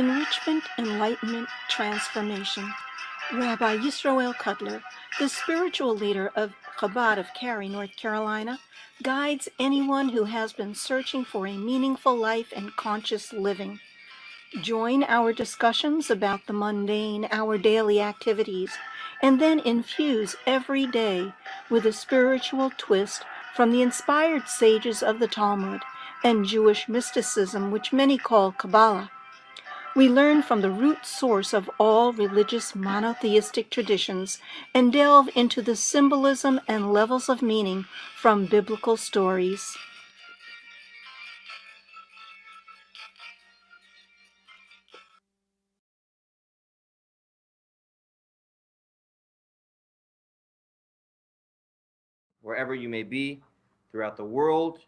Enrichment, Enlightenment, Transformation. Rabbi Yisroel Cotlar, the spiritual leader of Chabad of Cary, North Carolina, guides anyone who has been searching for a meaningful life and conscious living. Join our discussions about the mundane, our daily activities, and then infuse every day with a spiritual twist from the inspired sages of the Talmud and Jewish mysticism, which many call Kabbalah. We learn from the root source of all religious monotheistic traditions and delve into the symbolism and levels of meaning from biblical stories. Wherever you may be throughout the world,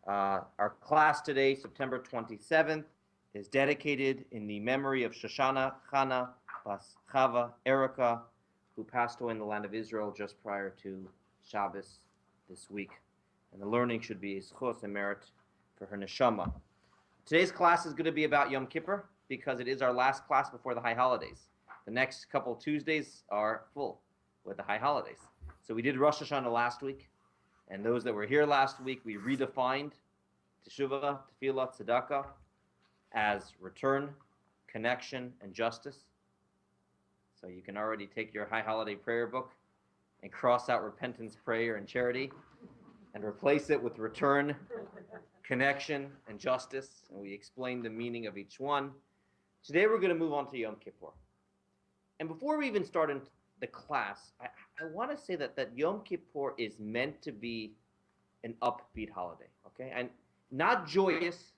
our class today, September 27th, is dedicated in the memory of Shoshana Chana Bas Chava Erica, who passed away in the land of Israel just prior to Shabbos this week. And the learning should be zchus and merit for her neshama. Today's class is going to be about Yom Kippur because it is our last class before the high holidays. The next couple Tuesdays are full with the high holidays. So we did Rosh Hashanah last week, and those that were here last week, we redefined Teshuvah, Tefillah, Tzedakah as return, connection, and justice. So you can already take your high holiday prayer book and cross out repentance, prayer, and charity and replace it with return, connection, and justice. And we explained the meaning of each one. Today we're going to move on to Yom Kippur. And before we even start into the class, I want to say that Yom Kippur is meant to be an upbeat holiday, okay? And not joyous,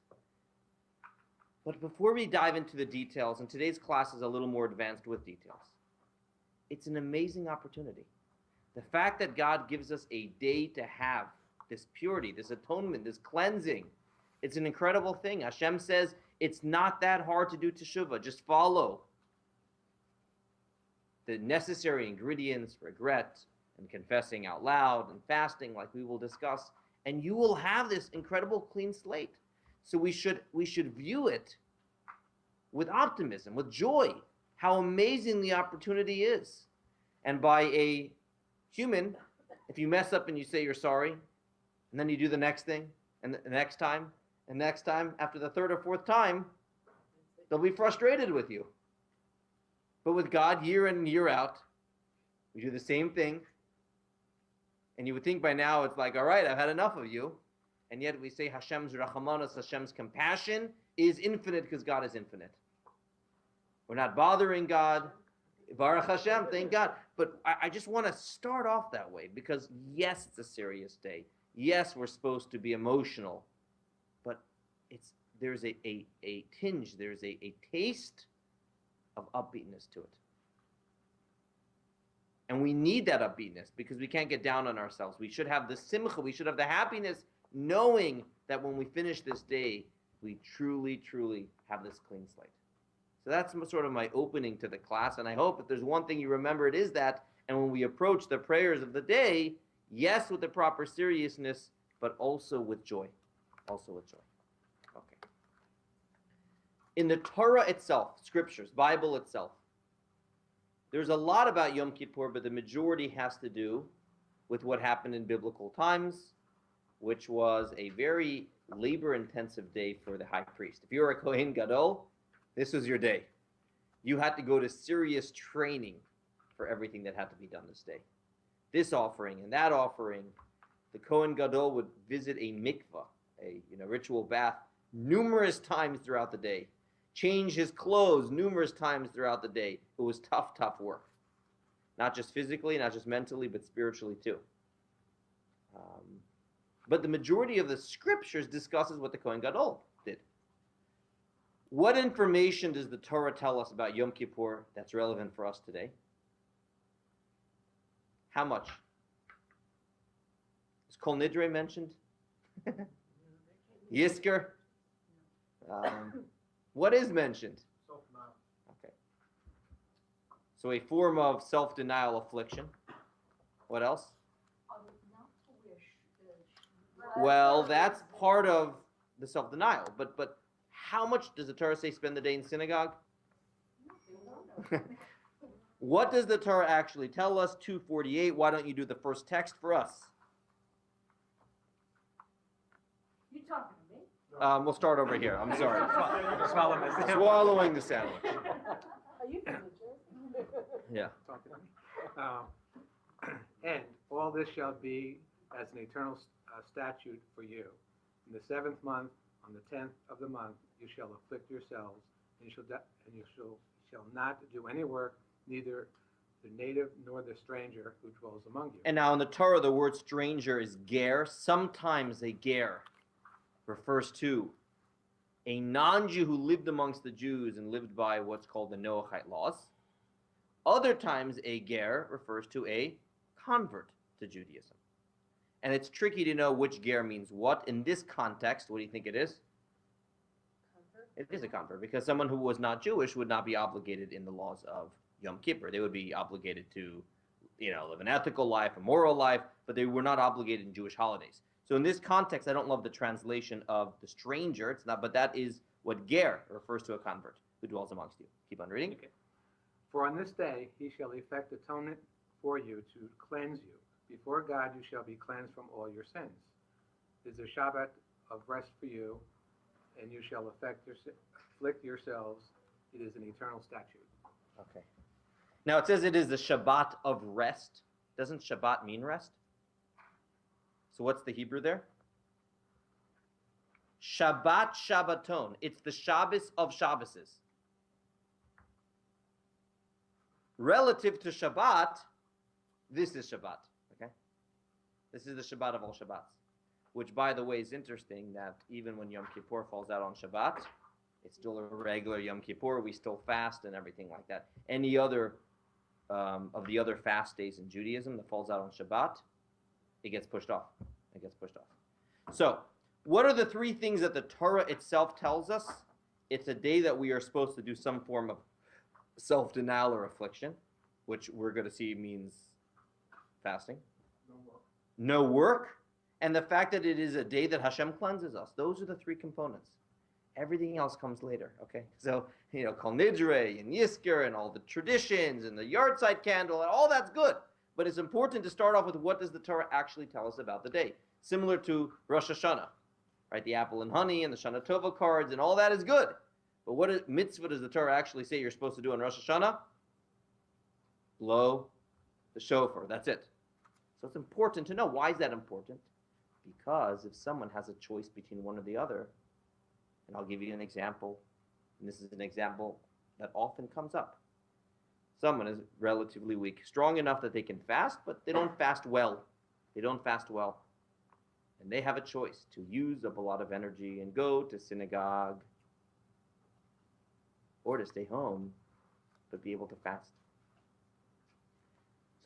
but before we dive into the details, and today's class is a little more advanced with details, it's an amazing opportunity. The fact that God gives us a day to have this purity, this atonement, this cleansing, it's an incredible thing. Hashem says it's not that hard to do teshuvah. Just follow the necessary ingredients, regret, and confessing out loud, and fasting, like we will discuss, and you will have this incredible clean slate. So we should view it with optimism, with joy, how amazing the opportunity is. And by a human, if you mess up and you say you're sorry, and then you do the next thing, and the next time, and next time, after the third or fourth time, they'll be frustrated with you. But with God, year in and year out, we do the same thing. And you would think by now it's like, all right, I've had enough of you. And yet we say Hashem's rachamanos, Hashem's compassion is infinite because God is infinite. We're not bothering God. Baruch Hashem, thank God. But I just want to start off that way because yes, it's a serious day. Yes, we're supposed to be emotional. But there's a tinge, there's a taste of upbeatness to it. And we need that upbeatness because we can't get down on ourselves. We should have the simcha, we should have the happiness, knowing that when we finish this day, we truly, truly have this clean slate. So that's sort of my opening to the class, and I hope if there's one thing you remember, it is that, and when we approach the prayers of the day, yes, with the proper seriousness, but also with joy. Also with joy. Okay. In the Torah itself, scriptures, Bible itself, there's a lot about Yom Kippur, but the majority has to do with what happened in biblical times, which was a very labor-intensive day for the high priest. If you were a Kohen Gadol, this was your day. You had to go to serious training for everything that had to be done this day. This offering and that offering. The Kohen Gadol would visit a mikvah, a ritual bath, numerous times throughout the day. Change his clothes numerous times throughout the day. It was tough work. Not just physically, not just mentally, but spiritually too. But the majority of the scriptures discusses what the Kohen Gadol did. What information does the Torah tell us about Yom Kippur that's relevant for us today? How much? Is Kol Nidre mentioned? Yisker? What is mentioned? Self-denial. Okay. So a form of self-denial affliction. What else? Not to wish. Well, that's part of the self-denial. But How much does the Torah say spend the day in synagogue? What does the Torah actually tell us? 248. Why don't you do the first text for us? You talking to me? We'll start over here. I'm sorry. Swallowing Swallowing the sandwich. Are you from New Jersey? Yeah. Talking to me. And all this shall be as an eternal statute for you. In the 7th month, on the 10th of the month, you shall afflict yourselves, and you shall not do any work, neither the native nor the stranger who dwells among you. And now in the Torah, the word stranger is ger. Sometimes a ger refers to a non-Jew who lived amongst the Jews and lived by what's called the Noahide laws. Other times a ger refers to a convert to Judaism. And it's tricky to know which ger means what. In this context, what do you think it is? Convert? It is a convert, because someone who was not Jewish would not be obligated in the laws of Yom Kippur. They would be obligated to, live an ethical life, a moral life, but they were not obligated in Jewish holidays. So in this context, I don't love the translation of the stranger. It's not, but that is what ger refers to, a convert who dwells amongst you. Keep on reading. Okay. For on this day he shall effect atonement for you to cleanse you. Before God you shall be cleansed from all your sins. It is a Shabbat of rest for you, and you shall afflict yourselves. It is an eternal statute. Okay. Now it says it is the Shabbat of rest. Doesn't Shabbat mean rest? So what's the Hebrew there? Shabbat Shabbaton. It's the Shabbos of Shabbases. Relative to Shabbat, this is Shabbat. Okay? This is the Shabbat of all Shabbats. Which, by the way, is interesting that even when Yom Kippur falls out on Shabbat, it's still a regular Yom Kippur. We still fast and everything like that. Any other of the other fast days in Judaism that falls out on Shabbat, it gets pushed off. It gets pushed off. So, what are the three things that the Torah itself tells us? It's a day that we are supposed to do some form of self-denial or affliction, which we're going to see means fasting. No work. And the fact that it is a day that Hashem cleanses us. Those are the three components. Everything else comes later, okay? So, Kol Nidre and Yizkor and all the traditions and the yard-side candle, and all that's good. But it's important to start off with what does the Torah actually tell us about the day. Similar to Rosh Hashanah, right? The apple and honey and the Shana Tova cards and all that is good. But what mitzvah does the Torah actually say you're supposed to do on Rosh Hashanah? Blow the shofar. That's it. So it's important to know. Why is that important? Because if someone has a choice between one or the other, and I'll give you an example, and this is an example that often comes up. Someone is relatively weak, strong enough that they can fast, but they don't fast well. They don't fast well. And they have a choice to use up a lot of energy and go to synagogue, or to stay home, but be able to fast.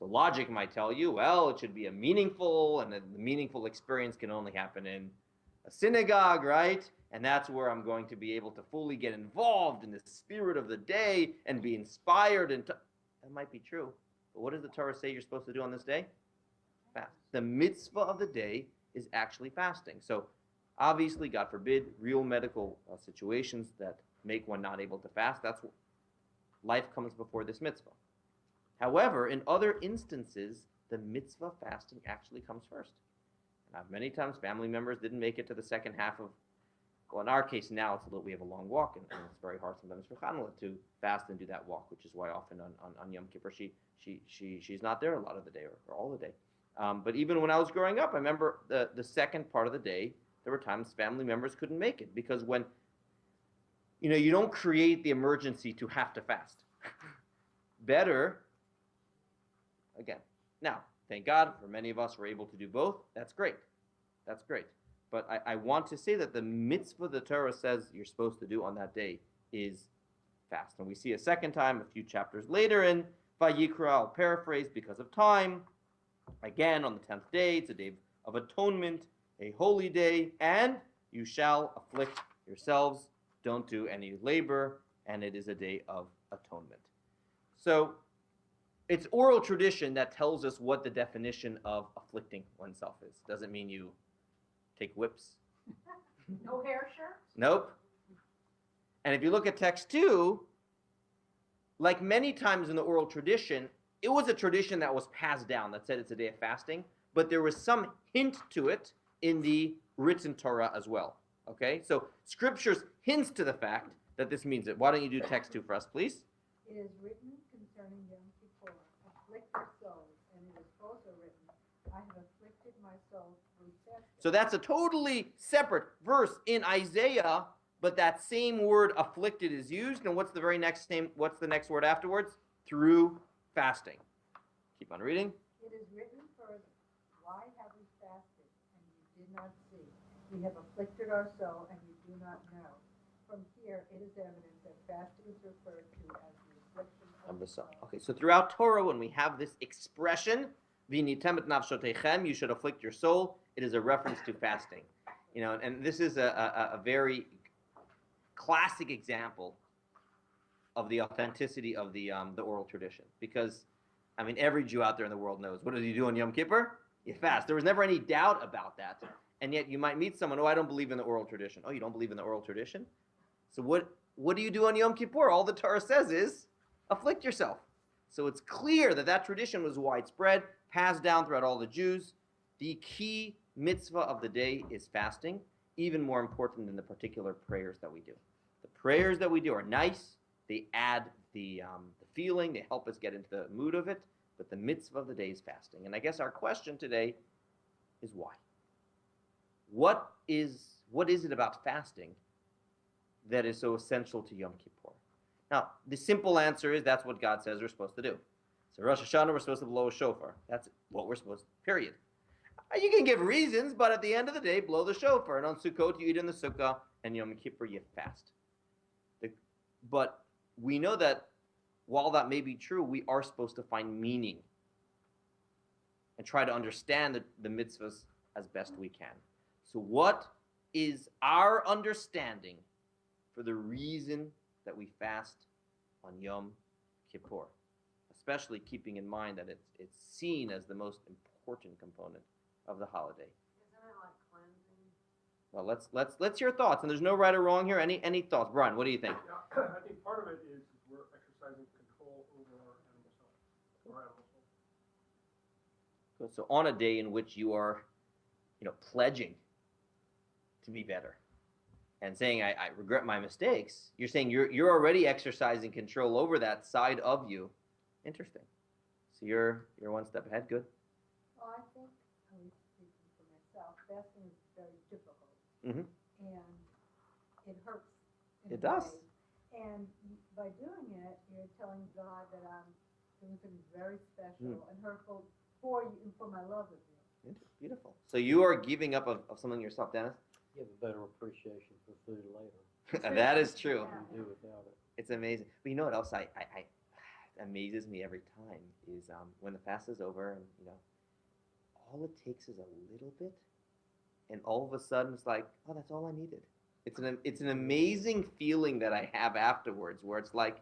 So logic might tell you, well, it should be a meaningful, and the meaningful experience can only happen in a synagogue, right? And that's where I'm going to be able to fully get involved in the spirit of the day and be inspired. And that might be true. But what does the Torah say you're supposed to do on this day? Fast. The mitzvah of the day is actually fasting. So obviously, God forbid, real medical situations that make one not able to fast, that's what life comes before this mitzvah. However, in other instances, the mitzvah of fasting actually comes first. And many times family members didn't make it to the second half of, well, in our case now, it's a little, we have a long walk, and it's very hard sometimes for Chanukah to fast and do that walk, which is why often on Yom Kippur she's not there a lot of the day or all the day. But even when I was growing up, I remember the second part of the day, there were times family members couldn't make it because when, you don't create the emergency to have to fast. Better, again, now, thank God for many of us were able to do both. That's great. That's great. But I want to say that the mitzvah the Torah says you're supposed to do on that day is fast. And we see a second time, a few chapters later in Vayikra, I'll paraphrase because of time. Again, on the 10th day, it's a day of atonement, a holy day, and you shall afflict yourselves. Don't do any labor, and it is a day of atonement. So it's oral tradition that tells us what the definition of afflicting oneself is. Doesn't mean you take whips. No hair shirts? Nope. And if you look at text 2, like many times in the oral tradition, it was a tradition that was passed down that said it's a day of fasting, but there was some hint to it in the written Torah as well. Okay, so scriptures hints to the fact that this means it. Why don't you do text 2 for us, please? It is written concerning Yom Kippur, afflict your souls, and it is also written, I have afflicted my soul through fasting. So that's a totally separate verse in Isaiah, but that same word afflicted is used. And what's the very next name? What's the next word afterwards? Through fasting. Keep on reading. It is written further, why have we fasted, and you did not see? We have afflicted our soul, and you do not know. From here, it is evident that fasting is referred to as the affliction of the soul. Okay, so throughout Torah, when we have this expression, "V'nitem et nafshotechem," you should afflict your soul, it is a reference to fasting. You know, and this is a very classic example of the authenticity of the oral tradition. Because, I mean, every Jew out there in the world knows, what do you do on Yom Kippur? You fast. There was never any doubt about that. And yet you might meet someone, oh, I don't believe in the oral tradition. Oh, you don't believe in the oral tradition? So what do you do on Yom Kippur? All the Torah says is, afflict yourself. So it's clear that that tradition was widespread, passed down throughout all the Jews. The key mitzvah of the day is fasting, even more important than the particular prayers that we do. The prayers that we do are nice. They add the feeling. They help us get into the mood of it. But the mitzvah of the day is fasting. And I guess our question today is why? What is it about fasting that is so essential to Yom Kippur? Now, the simple answer is that's what God says we're supposed to do. So Rosh Hashanah, we're supposed to blow a shofar. That's what we're supposed to, period. You can give reasons, but at the end of the day, blow the shofar. And on Sukkot, you eat in the sukkah, and Yom Kippur, you fast. But we know that while that may be true, we are supposed to find meaning and try to understand the mitzvahs as best we can. So what is our understanding for the reason that we fast on Yom Kippur? Especially keeping in mind that it's seen as the most important component of the holiday. Isn't it like cleansing? Well, let's hear thoughts. And there's no right or wrong here. Any thoughts? Brian, what do you think? Yeah, I think part of it is we're exercising control over our animal self, our animal soul. Good. So on a day in which you are, pledging to be better and saying, I regret my mistakes, you're saying you're already exercising control over that side of you. Interesting. So you're one step ahead. Good. Well, I think, at least speaking for myself, fasting is very difficult. Mm-hmm. And it hurts. It does. And by doing it, you're telling God that I'm doing something very special and hurtful for you, for my love of you. Beautiful. So you are giving up of something yourself, Dennis? You have a better appreciation for food later. That is true. You do without it. It's amazing. But you know what else it amazes me every time is when the fast is over and all it takes is a little bit, and all of a sudden it's like, oh, that's all I needed. It's an amazing feeling that I have afterwards, where it's like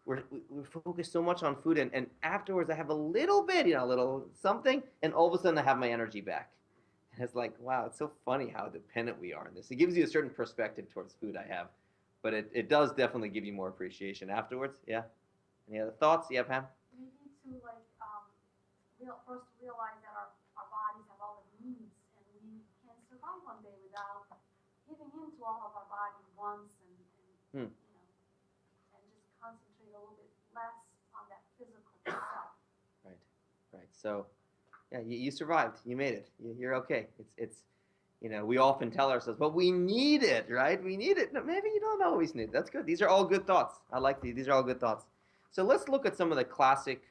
we're focused so much on food, and afterwards I have a little bit, a little something, and all of a sudden I have my energy back. And it's like, wow, it's so funny how dependent we are on this. It gives you a certain perspective towards food I have, but it does definitely give you more appreciation afterwards. Yeah. Any other thoughts? Yeah, Pam? We need to first realize that our bodies have all the needs, and we can't survive one day without giving in to all of our body wants and just concentrate a little bit less on that physical self. Right. So, yeah, you survived. You made it. You're okay. It's we often tell ourselves, but we need it, right? We need it. No, maybe you don't always need it. That's good. These are all good thoughts. I like these. These are all good thoughts. So let's look at some of the classic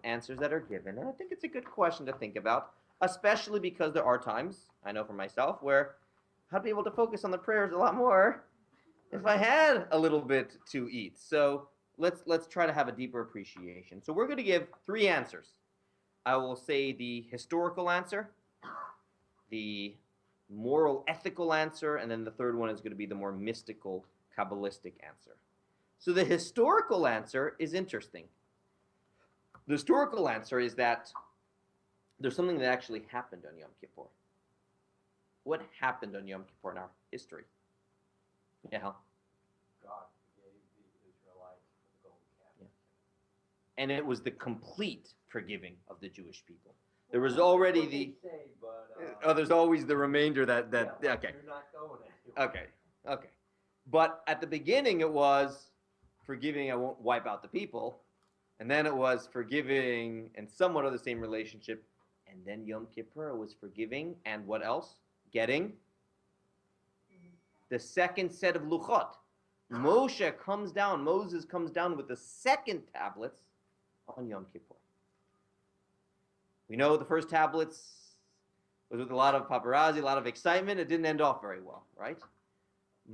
answers that are given. And I think it's a good question to think about, especially because there are times, I know for myself, where I'd be able to focus on the prayers a lot more if I had a little bit to eat. So let's try to have a deeper appreciation. So we're going to give 3 answers. I will say the historical answer, the moral, ethical answer, and then the third one is going to be the more mystical, Kabbalistic answer. So the historical answer is interesting. The historical answer is that there's something that actually happened on Yom Kippur. What happened on Yom Kippur in our history? Yeah. God. and it was the complete forgiving of the Jewish people. There was already the. There's always the remainder that yeah, okay. You're not going anywhere. Okay. But at the beginning it was forgiving, I won't wipe out the people. And then it was forgiving and somewhat of the same relationship. And then Yom Kippur was forgiving and what else? Getting the second set of luchot. Moses comes down with the second tablets on Yom Kippur. We know the first tablets was with a lot of paparazzi, a lot of excitement. It didn't end off very well, right?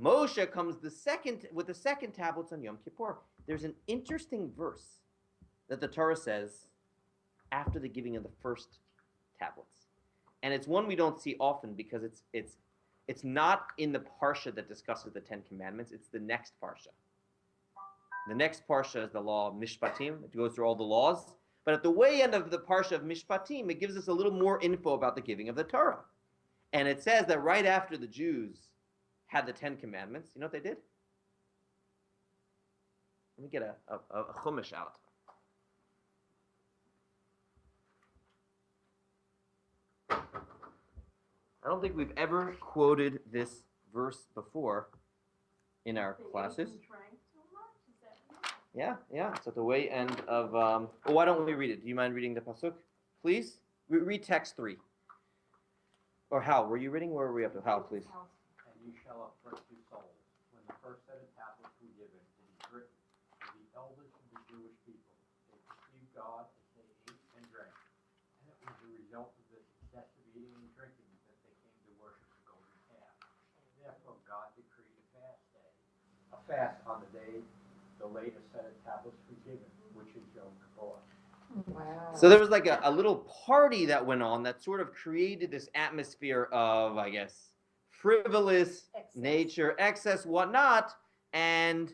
Moshe comes with the second tablets on Yom Kippur. There's an interesting verse that the Torah says after the giving of the first tablets. And it's one we don't see often because it's not in the parsha that discusses the Ten Commandments. It's the next parsha. The next parsha is the law of Mishpatim. It goes through all the laws. But at the way end of the parsha of Mishpatim, it gives us a little more info about the giving of the Torah. And it says that right after the Jews had the Ten Commandments, you know what they did? Let me get a chumash out. I don't think we've ever quoted this verse before in our classes. Yeah. It's at the way end of. Why don't we read it? Do you mind reading the pasuk, please? Read text 3. Or Hal, were you reading? Where were we up to? Hal, please. And you shall afflict your souls. When the first set of tablets were given, it is written, to the elders of the Jewish people, they perceived God as they ate and drank. And it was the result of this excessive eating and drinking that they came to worship the golden calf. Therefore God decreed a fast on the day the latest set of tablets were given, which is Yom Kippur. Wow. So there was like a little party that went on that sort of created this atmosphere of, I guess, frivolous nature, excess, whatnot. And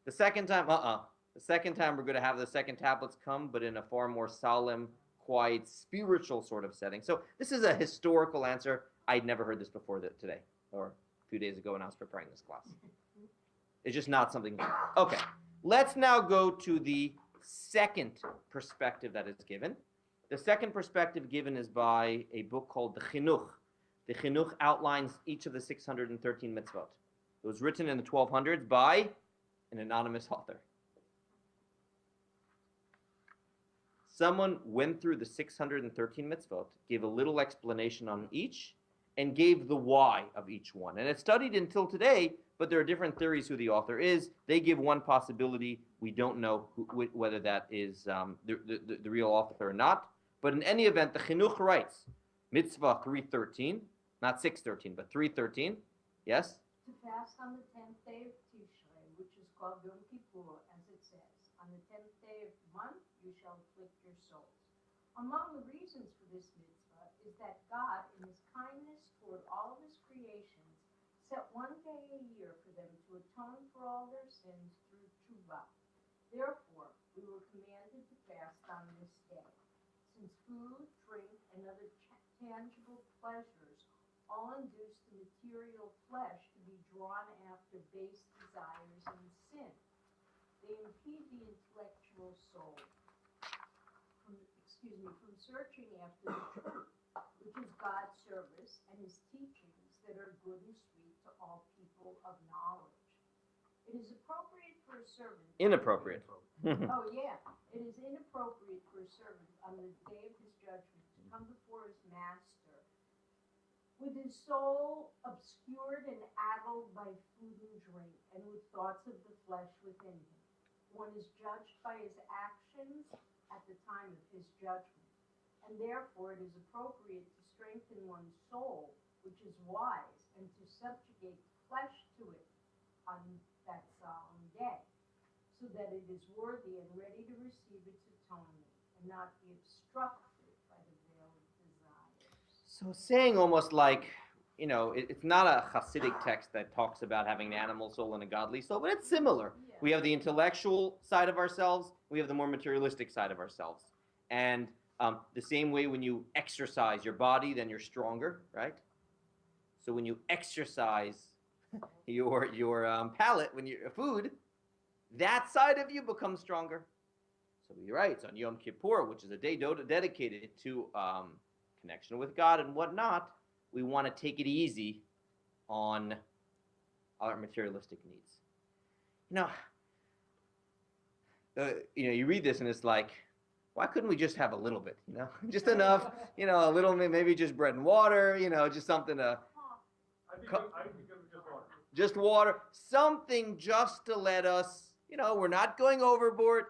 the second time, the second time we're going to have the second tablets come, but in a far more solemn, quiet, spiritual sort of setting. So this is a historical answer. I'd never heard this before today, or a few days ago when I was preparing this class. It's just not something new. Okay, let's now go to the second perspective that is given. The second perspective given is by a book called the Chinuch. The Chinuch outlines each of the 613 mitzvot. It was written in the 1200s by an anonymous author. Someone went through the 613 mitzvot, gave a little explanation on each, and gave the why of each one. And it's studied until today, but there are different theories who the author is. They give one possibility. We don't know whether that is the real author or not. But in any event, the Chinuch writes, Mitzvah 313, not 613, but 313. Yes? To fast on the 10th day of Tishrei, which is called Yom Kippur, as it says. On the 10th day of the month, you shall afflict your souls. Among the reasons for this mitzvah is that God, in his kindness toward all of his creations, set one day a year for them to atone for all their sins through tshuva. Therefore, we were commanded to fast on this day. Since food, drink, and other tangible pleasures all induce the material flesh to be drawn after base desires and sin, they impede the intellectual soul from searching after the truth, which is God's service and his teachings that are good and sweet to all people of knowledge. It is appropriate for a servant. Inappropriate. Oh, yeah. It is inappropriate for a servant on the day of his judgment to come before his master with his soul obscured and addled by food and drink, and with thoughts of the flesh within him. One is judged by his actions at the time of his judgment, and therefore it is appropriate to strengthen one's soul, which is wise, and to subjugate the flesh to it on that solemn day, so that it is worthy and ready to receive its atonement, and not be obstructed by the veil of desires. So saying almost like, it's not a Hasidic text that talks about having an animal soul and a godly soul, but it's similar. Yeah. We have the intellectual side of ourselves. We have the more materialistic side of ourselves. And the same way when you exercise your body, then you're stronger, right? So when you exercise your palate, when you food, that side of you becomes stronger. So he writes on Yom Kippur, which is a day dedicated to connection with God and whatnot, we want to take it easy on our materialistic needs. You read this and it's like, why couldn't we just have a little bit, just enough, a little, maybe just bread and water, just something to, I'd be good with just water. just water, something just to let us, we're not going overboard.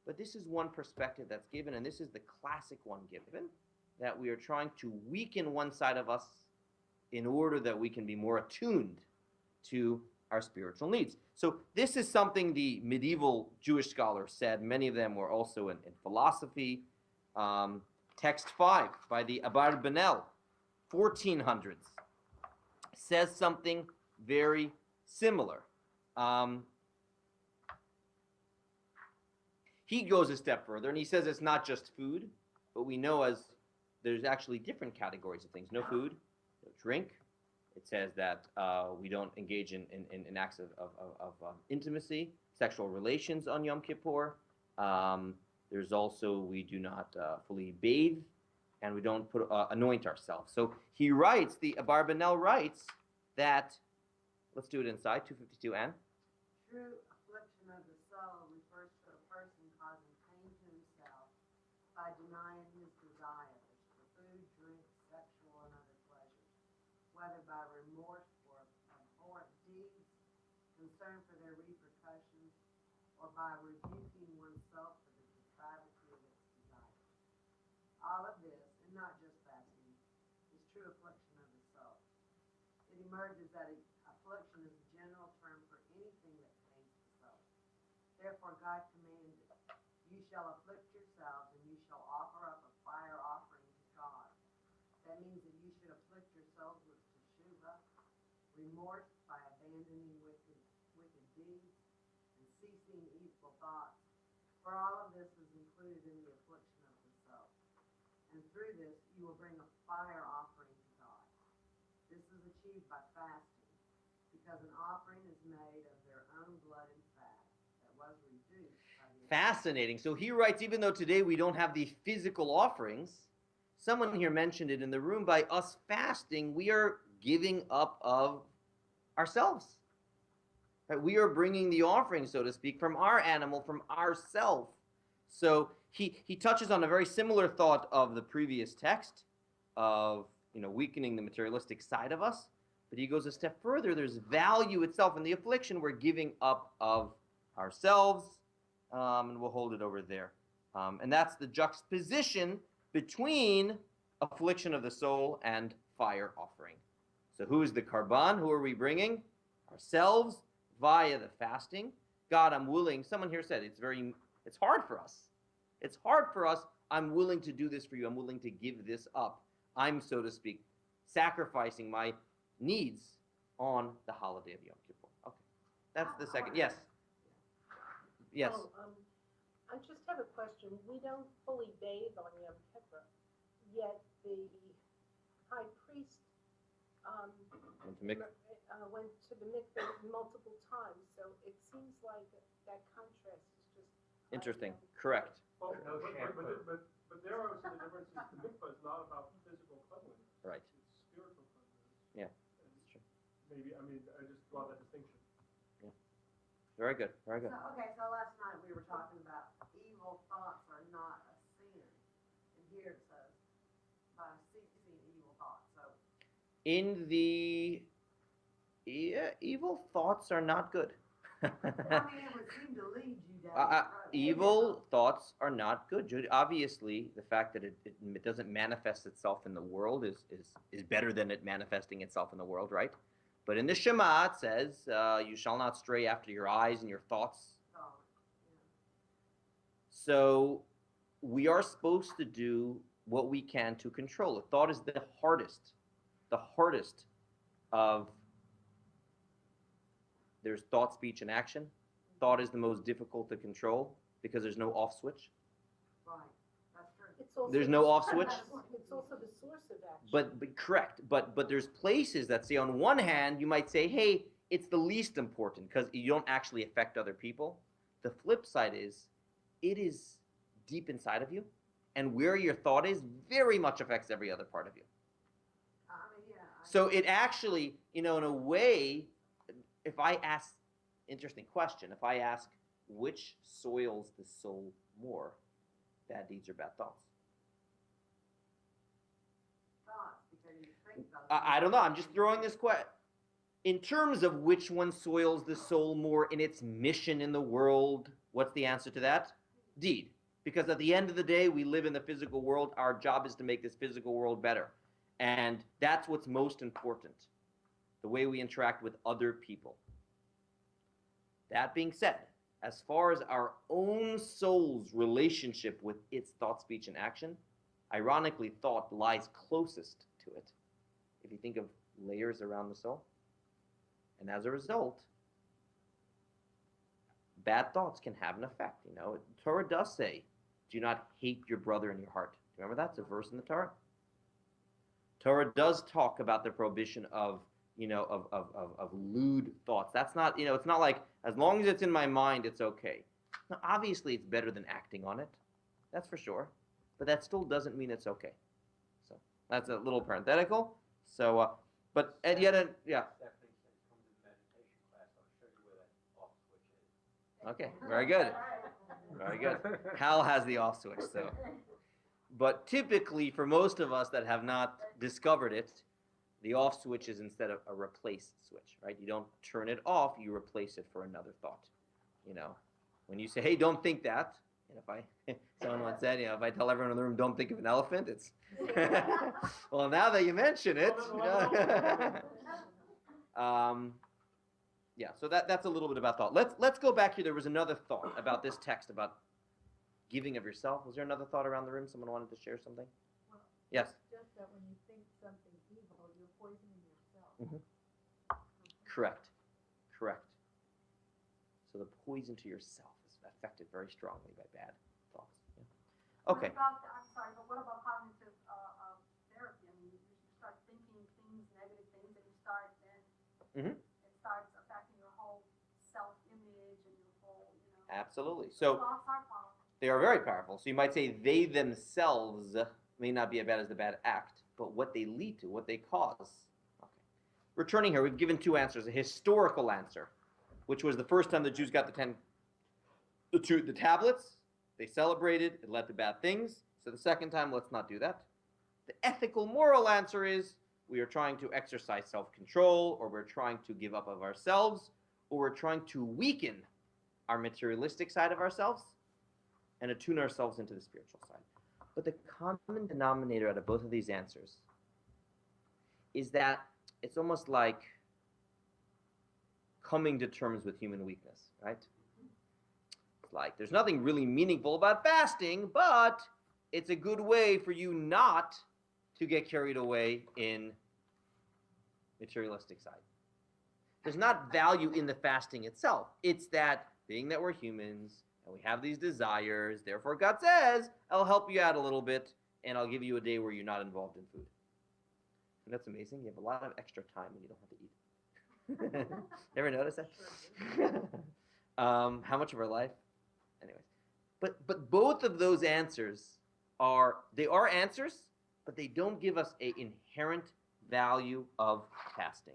But this is one perspective that's given, and this is the classic one given, that we are trying to weaken one side of us in order that we can be more attuned to our spiritual needs. So this is something the medieval Jewish scholars said. Many of them were also in philosophy. Text 5 by the Abarbanel, 1400s, says something very similar. He goes a step further, and he says it's not just food, but we know as there's actually different categories of things. No food, no drink. It says that we don't engage in acts of intimacy, sexual relations on Yom Kippur. There's also, we do not fully bathe, and we don't anoint ourselves. So he writes, the Abarbanel writes that, let's do it inside, 252, Anne. True affliction of the soul refers to a person causing pain to himself by denying his desires for food, drink, sexual, and other pleasures, whether by remorse for abhorrent deeds, concern for their repercussions, or by rebuking oneself for the depravity of its desires. All of this, and not just fasting, is true affliction of the soul. It emerges that affliction is a general term for anything that pains the soul. Therefore, God commanded, "You shall afflict yourselves, and you shall offer up a fire offering to God." That means that you should afflict yourselves with teshuvah, remorse by abandoning wicked deeds, and ceasing evil thoughts. For all of this is included in the affliction of the soul. And through this, you will bring a fire offering to God. This is achieved by fasting, because an offering is made of their own blood and fat that was reduced by the Fascinating. So he writes, even though today we don't have the physical offerings, someone here mentioned it in the room, by us fasting, we are giving up of ourselves. Right? We are bringing the offering, so to speak, from our animal, from ourself. So he touches on a very similar thought of the previous text of weakening the materialistic side of us, but he goes a step further. There's value itself in the affliction. We're giving up of ourselves, and we'll hold it over there. And that's the juxtaposition between affliction of the soul and fire offering. So who is the karban? Who are we bringing? Ourselves via the fasting. God, I'm willing. Someone here said it's hard for us. It's hard for us. I'm willing to do this for you. I'm willing to give this up. I'm, so to speak, sacrificing my needs on the holiday of Yom Kippur. Okay, that's the second. Yes. Yes. I just have a question. We don't fully bathe on Yom Kippur, yet the high priest went to the mikveh multiple times. So it seems like that contrast is just Interesting. Correct. Well, No shampoo. but there are also the differences. The mikvah is not about physical cleanliness. Right. It's spiritual cleanliness. Yeah. And That's true. maybe, I just draw that distinction. Very good. Very good. So last night we were talking about evil thoughts are not a sin. And here it says, by ceasing evil thoughts. So In the evil thoughts are not good. it would seem to lead you down that road. Evil thoughts are not good. Obviously, the fact that it doesn't manifest itself in the world is better than it manifesting itself in the world, right? But in the Shema, it says, you shall not stray after your eyes and your thoughts. Oh, So we are supposed to do what we can to control it. Thought is the hardest of, there's thought, speech, and action. Thought is the most difficult to control because there's no off switch. right. That's true. It's also There's no off switch. It's also the source of action. But correct. But there's places that say, on one hand, you might say, hey, it's the least important because you don't actually affect other people. The flip side is, it is deep inside of you, and where your thought is very much affects every other part of you. So it actually, in a way, if I ask, interesting question, if I ask which soils the soul more, bad deeds or bad thoughts? I don't know. I'm just throwing this question. In terms of which one soils the soul more in its mission in the world, what's the answer to that? Deed. Because at the end of the day, we live in the physical world. Our job is to make this physical world better. And that's what's most important, the way we interact with other people. That being said, as far as our own soul's relationship with its thought, speech, and action, ironically, thought lies closest to it. If you think of layers around the soul. And as a result, bad thoughts can have an effect. Torah does say, do not hate your brother in your heart. Remember that's a verse in the Torah? Torah does talk about the prohibition of lewd thoughts. That's not, it's not like, as long as it's in my mind, it's okay. Now, obviously, it's better than acting on it. That's for sure. But that still doesn't mean it's okay. So that's a little parenthetical. So, but and yet, yeah. Okay, very good. Very good. Hal has the off switch, so. But typically, for most of us that have not discovered it, the off switch is instead of a replace switch, right? You don't turn it off, you replace it for another thought. When you say, hey, don't think that, and someone once said, if I tell everyone in the room, don't think of an elephant, it's, well, now that you mention it, yeah, so that's a little bit about thought. Let's go back here. There was another thought about this text about giving of yourself. Was there another thought around the room? Someone wanted to share something? Well, yes? Just that when you think something evil, you're poisoning yourself. Mm-hmm. Correct. So the poison to yourself is affected very strongly by bad thoughts. Yeah. Okay. I'm sorry, but what about cognitive therapy? I mean, you start thinking things, negative things, and you start then it starts affecting your whole self-image and your whole, Absolutely. So thoughts are powerful. they are very powerful. So you might say they themselves may not be as bad as the bad act, but what they lead to, what they cause. Okay. Returning here, we've given two answers. A historical answer, which was the first time the Jews got the tablets. They celebrated. It led to bad things. So the second time, let's not do that. The ethical, moral answer is we are trying to exercise self-control, or we're trying to give up of ourselves, or we're trying to weaken our materialistic side of ourselves and attune ourselves into the spiritual side. But the common denominator out of both of these answers is that it's almost like coming to terms with human weakness, right? It's like there's nothing really meaningful about fasting, but it's a good way for you not to get carried away in materialistic side. There's not value in the fasting itself. It's that being that we're humans, and we have these desires. Therefore, God says, I'll help you out a little bit, and I'll give you a day where you're not involved in food. And that's amazing. You have a lot of extra time when you don't have to eat. Ever notice that? How much of our life? Anyways. But both of those answers are answers, but they don't give us an inherent value of fasting.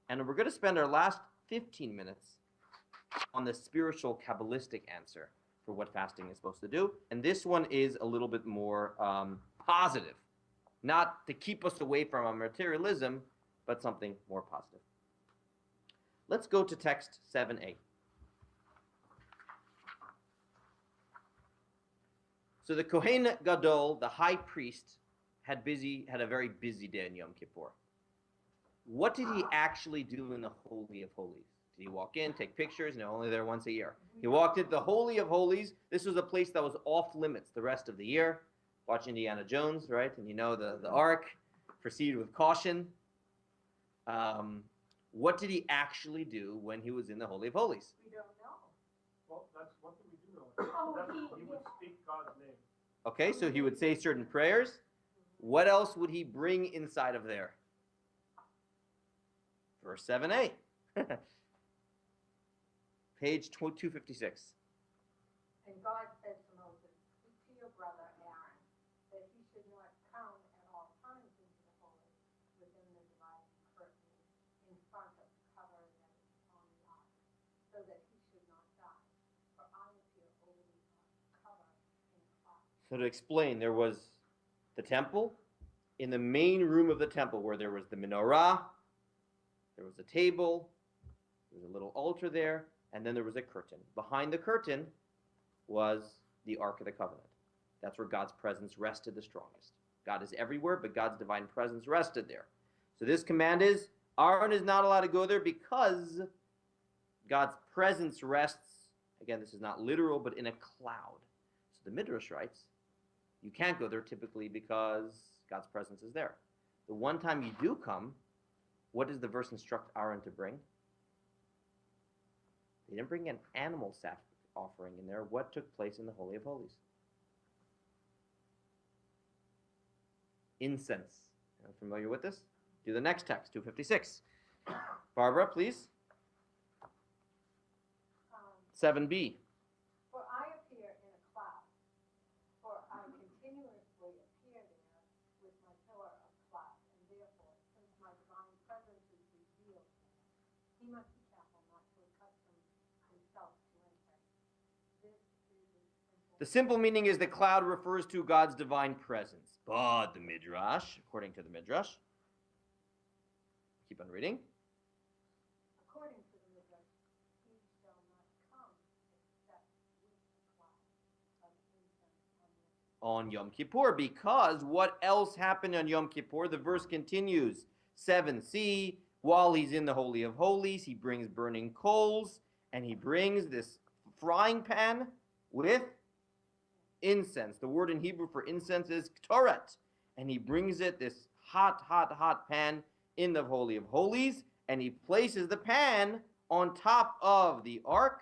And we're going to spend our last 15 minutes on the spiritual Kabbalistic answer for what fasting is supposed to do. And this one is a little bit more positive. Not to keep us away from our materialism, but something more positive. Let's go to text 7a. So the Kohen Gadol, the high priest, had a very busy day in Yom Kippur. What did he actually do in the Holy of Holies? Did he walk in, take pictures? No, only there once a year. He walked into the Holy of Holies. This was a place that was off limits the rest of the year. Watch Indiana Jones, right? And the ark. Proceed with caution. What did he actually do when he was in the Holy of Holies? We don't know. Well, that's one thing we do know. He would speak God's name. Okay, so he would say certain prayers. What else would he bring inside of there? Verse 7a. Page 256. And God said to Moses, speak to your brother Aaron, that he should not come at all times into the holy within the dividing curtain in front of the cover that is on the ark, so that he should not die. For I appear over the cover in cloud. So to explain, there was the temple. In the main room of the temple, where there was the menorah, there was a table, there was a little altar there, and then there was a curtain. Behind the curtain was the Ark of the Covenant. That's where God's presence rested the strongest. God is everywhere, but God's divine presence rested there. So this command is, Aaron is not allowed to go there because God's presence rests, again, this is not literal, but in a cloud. So the Midrash writes, you can't go there typically because God's presence is there. The one time you do come, what does the verse instruct Aaron to bring? They didn't bring an animal sacrifice offering in there. What took place in the Holy of Holies? Incense. Are you familiar with this? Do the next text, 256. Barbara, please. 7b. For I appear in a cloud, for I continuously appear there with my pillar of cloud, and therefore, since my divine presence is revealed there, he must be careful not to accustom himself to anything. This is The simple meaning is the cloud refers to God's divine presence. But the Midrash, according to the Midrash, keep on reading. according to the Midrash, he shall not come except with the cloud of incense On Yom Kippur, because what else happened on Yom Kippur? The verse continues, 7c, while he's in the Holy of Holies, he brings burning coals, and he brings this frying pan with incense. The word in Hebrew for incense is ktoret, and he brings it, this hot pan, in the Holy of Holies, and he places the pan on top of the ark,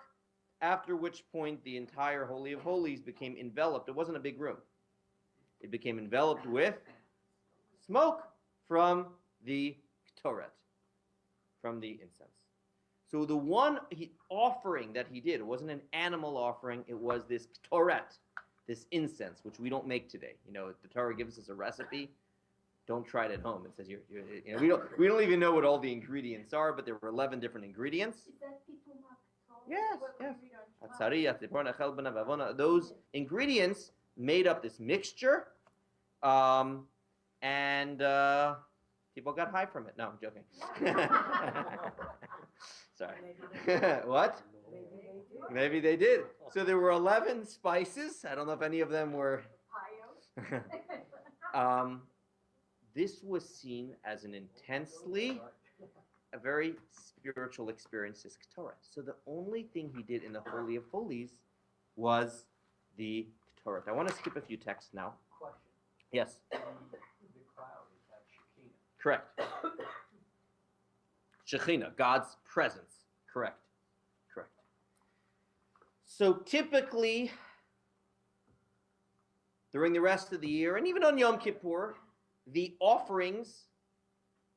after which point the entire Holy of Holies became enveloped. It wasn't a big room. It became enveloped with smoke from the ktoret, from the incense. So the one offering that he did, it wasn't an animal offering, it was this ktoret, this incense, which we don't make today. You know, the Torah gives us a recipe. Don't try it at home. It says we don't even know what all the ingredients are, but there were 11 different ingredients. Is that pitumah k'torah? Yes, What yes. we read on 12? Those ingredients made up this mixture, and people got high from it. No, I'm joking. Sorry. What? Maybe they did. So there were 11 spices. I don't know if any of them were. This was seen as a very spiritual experience, this Torah. So the only thing he did in the Holy of Holies was the Torah. I want to skip a few texts now. Question. Yes. The cloud is that Shekinah. Correct. Shekinah, God's presence. Correct. So typically, during the rest of the year, and even on Yom Kippur, the offerings,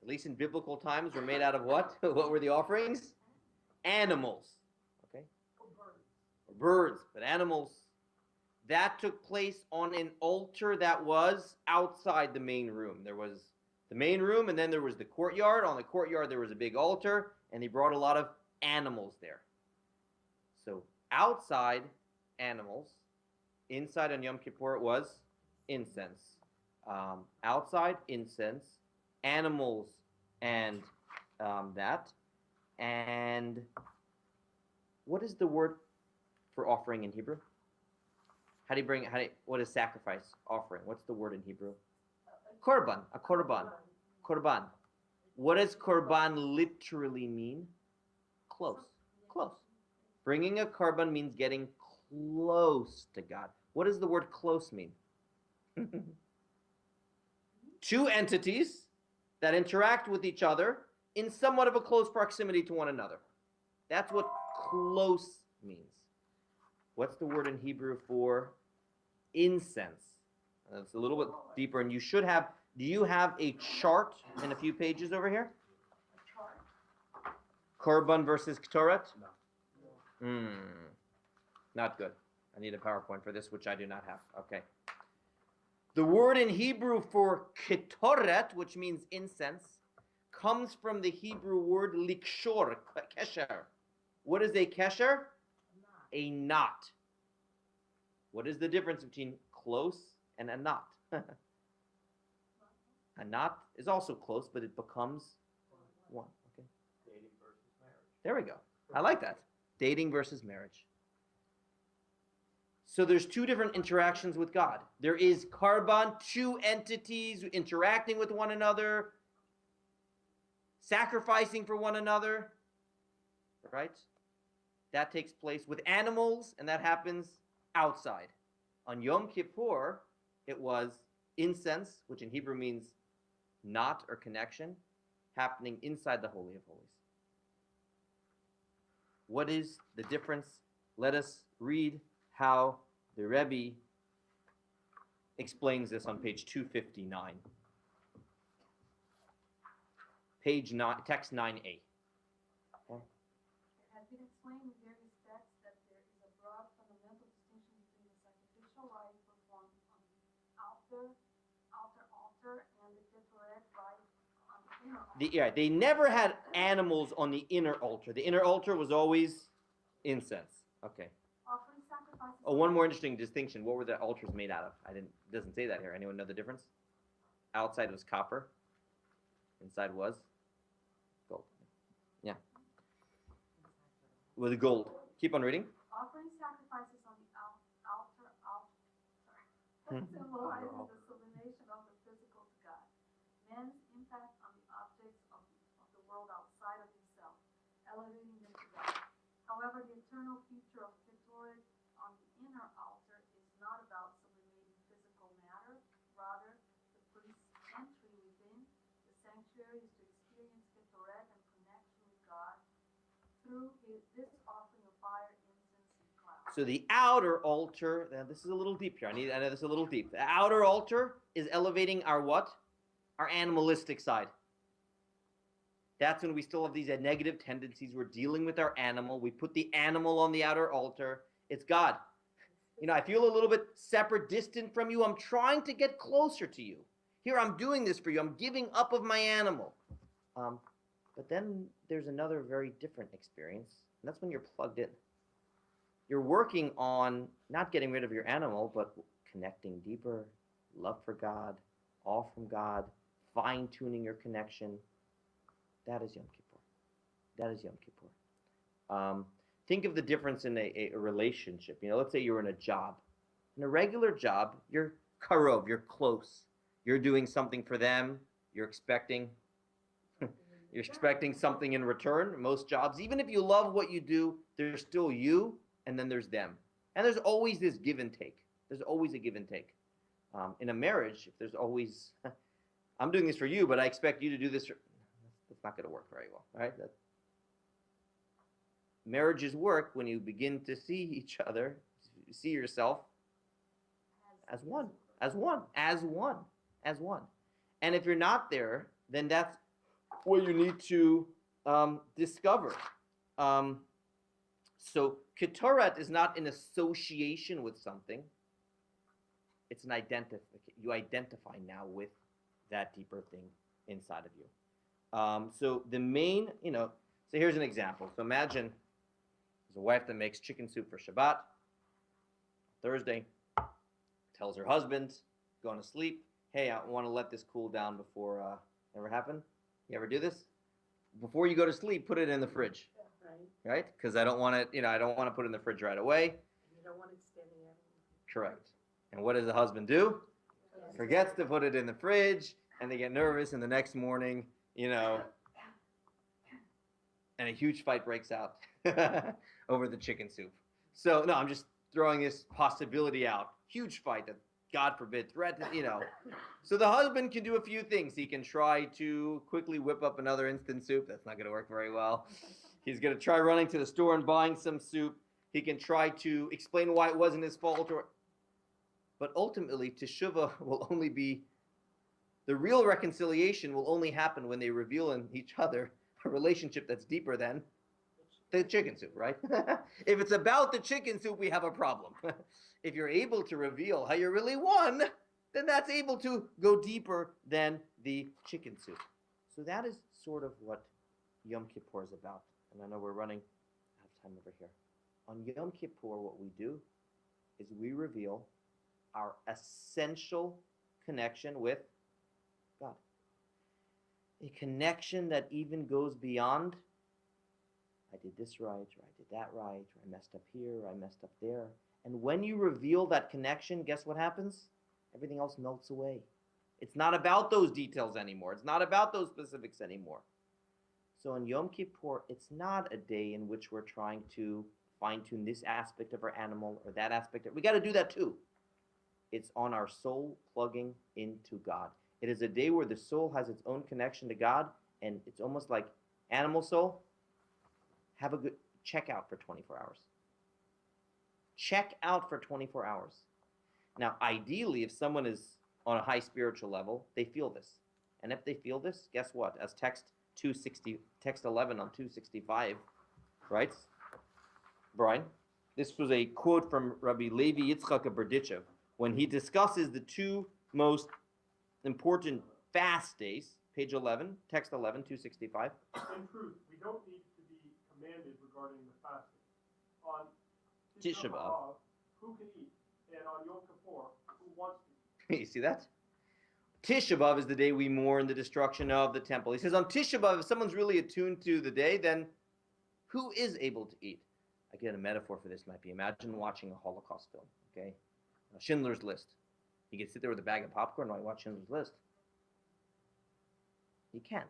at least in biblical times, were made out of what? What were the offerings? Animals. Okay? Or birds, but animals. That took place on an altar that was outside the main room. There was the main room, and then there was the courtyard. On the courtyard, there was a big altar, and they brought a lot of animals there. So outside, animals. Inside on Yom Kippur, it was incense. Outside, incense. Animals, and that. And what is the word for offering in Hebrew? What is sacrifice, offering? What's the word in Hebrew? Korban, a korban. Korban. What does korban literally mean? Close. Bringing a korban means getting close to God. What does the word close mean? Two entities that interact with each other in somewhat of a close proximity to one another. That's what close means. What's the word in Hebrew for incense? It's a little bit deeper, and you should have. Do you have a chart in a few pages over here? Korban versus Ktoret? No. Not good. I need a PowerPoint for this, which I do not have. Okay. The word in Hebrew for ketoret, which means incense, comes from the Hebrew word likshor, kesher. What is a kesher? A knot. What is the difference between close and a knot? A knot is also close, but it becomes one. Okay. Dating versus marriage. There we go. I like that. Dating versus marriage. So there's two different interactions with God. There is karban, two entities interacting with one another, sacrificing for one another, right? That takes place with animals, and that happens outside. On Yom Kippur, it was incense, which in Hebrew means knot or connection, happening inside the Holy of Holies. What is the difference? Let us read how the Rebbe explains this on page 259. Page 9, text 9a. It has been explained in various texts that there is a broad fundamental distinction between the sacrificial rite performed on the altar, and the ketoret rite on the inner altar. They never had animals on the inner altar. The inner altar was always incense. Okay. Offering sacrifices. Oh, one more interesting distinction. What were the altars made out of? It doesn't say that here. Anyone know the difference? Outside was copper. Inside was gold. Yeah. With gold. Keep on reading. Offering sacrifices on the altar symbolizes the sublimation of the physical to God. Man's impact on the objects of the world outside of himself, elevating them to God. However, the eternal future of Ketoret on the inner altar is not about sublimating physical matter. Rather, the priest's entry within the sanctuary is to experience Ketoret and connection with God through this offering of fire, incense, and cloud. So the outer altar, now this is a little deep here. I know this is a little deep. The outer altar is elevating our what? Our animalistic side. That's when we still have these negative tendencies. We're dealing with our animal. We put the animal on the outer altar. It's God. I feel a little bit separate, distant from you. I'm trying to get closer to you. Here, I'm doing this for you. I'm giving up of my animal. But then there's another very different experience, and that's when you're plugged in. You're working on not getting rid of your animal, but connecting deeper, love for God, all from God, fine-tuning your connection. That is Yom Kippur. That is Yom Kippur. Think of the difference in a relationship. Let's say you're in a job. In a regular job, you're karov, you're close. You're doing something for them. You're expecting something in return. Most jobs, even if you love what you do, there's still you, and then there's them. And there's always this give and take. There's always a give and take. In a marriage, there's always, I'm doing this for you, but I expect you to do this. It's not going to work very well, right? Marriages work when you begin to see each other, see yourself as one. And if you're not there, then that's what you need to discover. So Ketoret is not an association with something. It's an identification. You identify now with that deeper thing inside of you. So the main, so here's an example. So imagine there's a wife that makes chicken soup for Shabbat. Thursday, tells her husband, going to sleep, hey, I want to let this cool down before, ever happen? You ever do this? Before you go to sleep, put it in the fridge, right? Because I don't want it, I don't want to put it in the fridge right away. You don't want it standing out. Correct. And what does the husband do? Forgets to put it in the fridge, and they get nervous, and the next morning, and a huge fight breaks out over the chicken soup. So, no, I'm just throwing this possibility out. Huge fight that, God forbid, threat, So the husband can do a few things. He can try to quickly whip up another instant soup. That's not going to work very well. He's going to try running to the store and buying some soup. He can try to explain why it wasn't his fault. But ultimately, teshuvah will only be, the real reconciliation will only happen when they reveal in each other a relationship that's deeper than The chicken soup, right? If it's about the chicken soup, we have a problem. If you're able to reveal how you really won, then that's able to go deeper than the chicken soup. So that is sort of what Yom Kippur is about. And I know we're running out of time over here. On Yom Kippur, what we do is we reveal our essential connection with God. A connection that even goes beyond, I did this right, or I did that right, or I messed up here, or I messed up there. And when you reveal that connection, guess what happens? Everything else melts away. It's not about those details anymore. It's not about those specifics anymore. So on Yom Kippur, it's not a day in which we're trying to fine-tune this aspect of our animal or that aspect. We got to do that too. It's on our soul plugging into God. It is a day where the soul has its own connection to God, and it's almost like animal soul, have a good check out for 24 hours. Check out for 24 hours. Now, ideally, if someone is on a high spiritual level, they feel this. And if they feel this, guess what? As text 11 on 265 writes, Brian, this was a quote from Rabbi Levi Yitzchak of Berditchev when he discusses the two most important fast days, page 11, text 11, 265. In truth, we don't need to be commanded regarding the fasting. On Tisha B'Av, who can eat? And on Yom Kippur, who wants to eat? you see that? Tisha B'Av is the day we mourn the destruction of the temple. He says on Tisha B'Av, if someone's really attuned to the day, then who is able to eat? Again, a metaphor for this might be, imagine watching a Holocaust film, okay? Schindler's List. You can sit there with a bag of popcorn while you watch Schindler's List. You can't.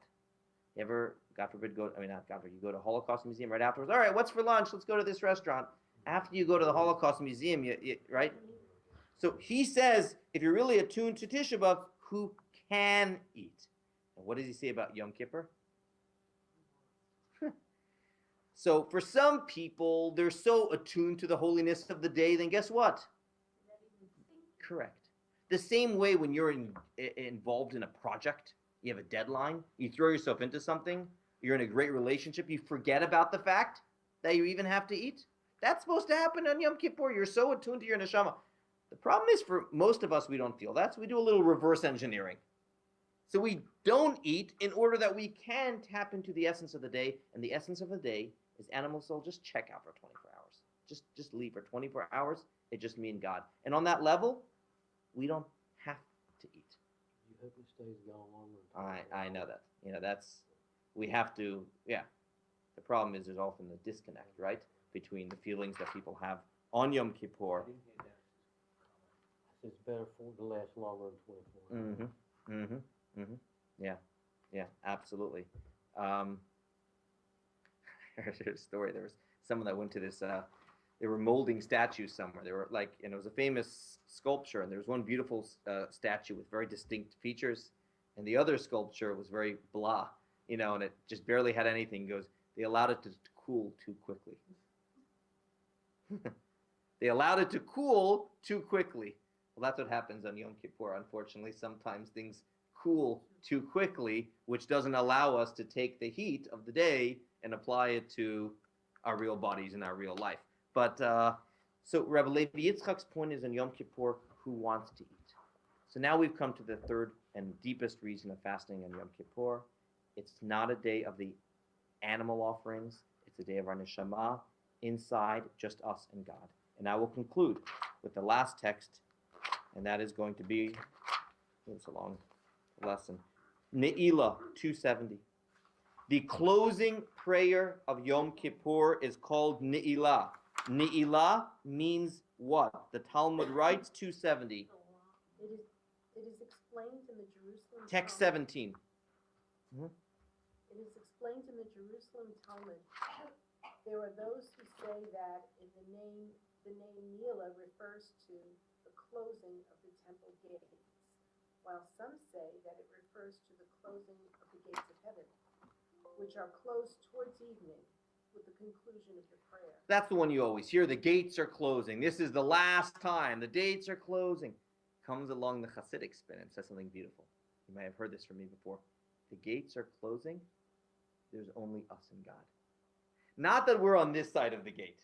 You ever, God forbid, not God forbid, you go to a Holocaust museum right afterwards. All right, what's for lunch? Let's go to this restaurant. After you go to the Holocaust museum, right? So he says, if you're really attuned to Tisha B'Av, who can eat? And what does he say about Yom Kippur? So for some people, they're so attuned to the holiness of the day, then guess what? Correct. The same way when you're involved in a project, you have a deadline, you throw yourself into something, you're in a great relationship, you forget about the fact that you even have to eat. That's supposed to happen on Yom Kippur. You're so attuned to your neshama. The problem is for most of us, we don't feel that, so we do a little reverse engineering. So we don't eat in order that we can tap into the essence of the day, and the essence of the day is animal soul. Just check out for 24 hours. Just leave for 24 hours. It just me and God. And on that level, we don't have to eat. You hope it stays gone longer. I know that. We have to, yeah. The problem is there's often the disconnect, right? Between the feelings that people have on Yom Kippur. It's better for it to last longer than 24 hours. Yeah, absolutely. There's a story. There was someone that went to this, they were molding statues somewhere. They were like, it was a famous sculpture, and there was one beautiful statue with very distinct features, and the other sculpture was very blah, and it just barely had anything. It goes, they allowed it to cool too quickly. They allowed it to cool too quickly. Well, that's what happens on Yom Kippur, unfortunately. Sometimes things cool too quickly, which doesn't allow us to take the heat of the day and apply it to our real bodies and our real life. But so Rabbi Levi Yitzchak's point is on Yom Kippur, who wants to eat? So now we've come to the third and deepest reason of fasting on Yom Kippur. It's not a day of the animal offerings. It's a day of our neshama, inside, just us and God. And I will conclude with the last text, and that is going to be, it's a long lesson, Ne'ilah 270. The closing prayer of Yom Kippur is called Ne'ilah. Ne'ilah means what? The Talmud writes 270. It is explained in the Jerusalem Text Talmud. 17. It is explained in the Jerusalem Talmud. There are those who say that the name Ne'ilah refers to the closing of the temple gates, while some say that it refers to the closing of the gates of heaven, which are closed towards evening with the conclusion of the prayer. That's the one you always hear. The gates are closing. This is the last time. The gates are closing. Comes along the Hasidic spin and says something beautiful. You might have heard this from me before. The gates are closing. There's only us and God. Not that we're on this side of the gate.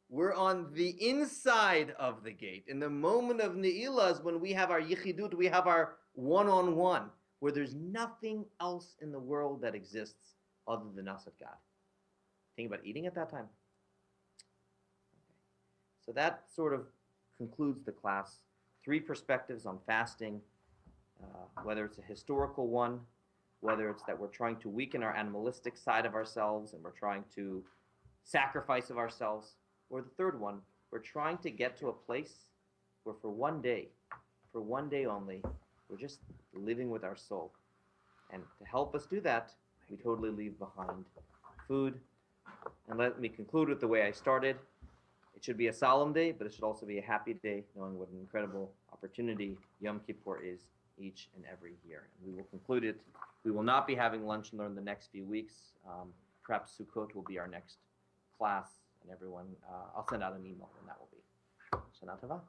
We're on the inside of the gate. In the moment of Ne'ilah is when we have our yichidut, we have our one-on-one, where there's nothing else in the world that exists other than us at God. Think about eating at that time. So that sort of concludes the class. 3 perspectives on fasting, whether it's a historical one, whether it's that we're trying to weaken our animalistic side of ourselves and we're trying to sacrifice of ourselves, or the third one, we're trying to get to a place where for one day only, we're just living with our soul. And to help us do that, we totally leave behind food. And let me conclude with the way I started. It should be a solemn day, but it should also be a happy day, knowing what an incredible opportunity Yom Kippur is each and every year. And we will conclude it. We will not be having lunch and learn the next few weeks. Perhaps Sukkot will be our next class, and everyone, I'll send out an email when that will be. Shana Tova.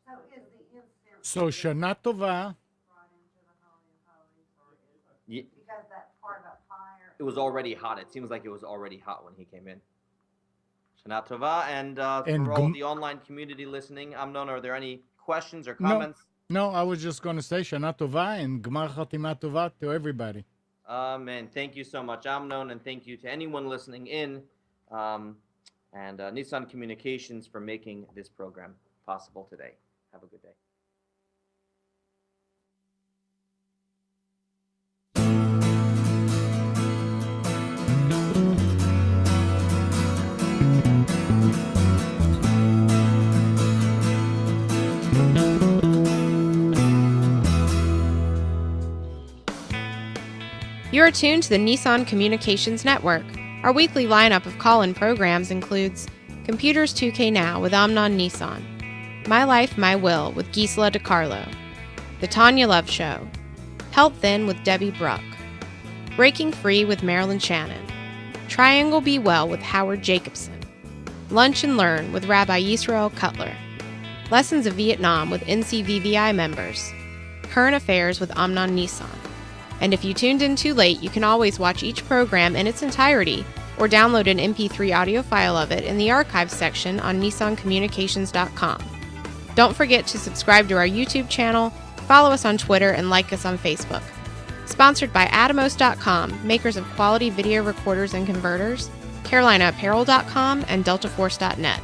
So is the incense So Shana Tova. brought into the Holy of Holies, or is Ye- it because that part about fire? It was already hot. It seems like it was already hot when he came in. Shana Tova, and And for all the online community listening, Amnon, are there any questions or comments? No, I was just going to say Shana Tova and Gmar Chatima Tova to everybody. Amen. Thank you so much, Amnon, and thank you to anyone listening in, and Nissan Communications for making this program possible today. Have a good day. You are tuned to the Nissan Communications Network. Our weekly lineup of call-in programs includes Computers 2K Now with Amnon Nissan, My Life, My Will with Gisela DiCarlo, The Tanya Love Show, Health Then with Debbie Bruck, Breaking Free with Marilyn Shannon, Triangle Be Well with Howard Jacobson, Lunch and Learn with Rabbi Yisroel Cotlar, Lessons of Vietnam with NCVVI members, Current Affairs with Amnon Nissan. And if you tuned in too late, you can always watch each program in its entirety or download an MP3 audio file of it in the archives section on nissancommunications.com. Don't forget to subscribe to our YouTube channel, follow us on Twitter, and like us on Facebook. Sponsored by Atomos.com, makers of quality video recorders and converters, CarolinaApparel.com, and DeltaForce.net.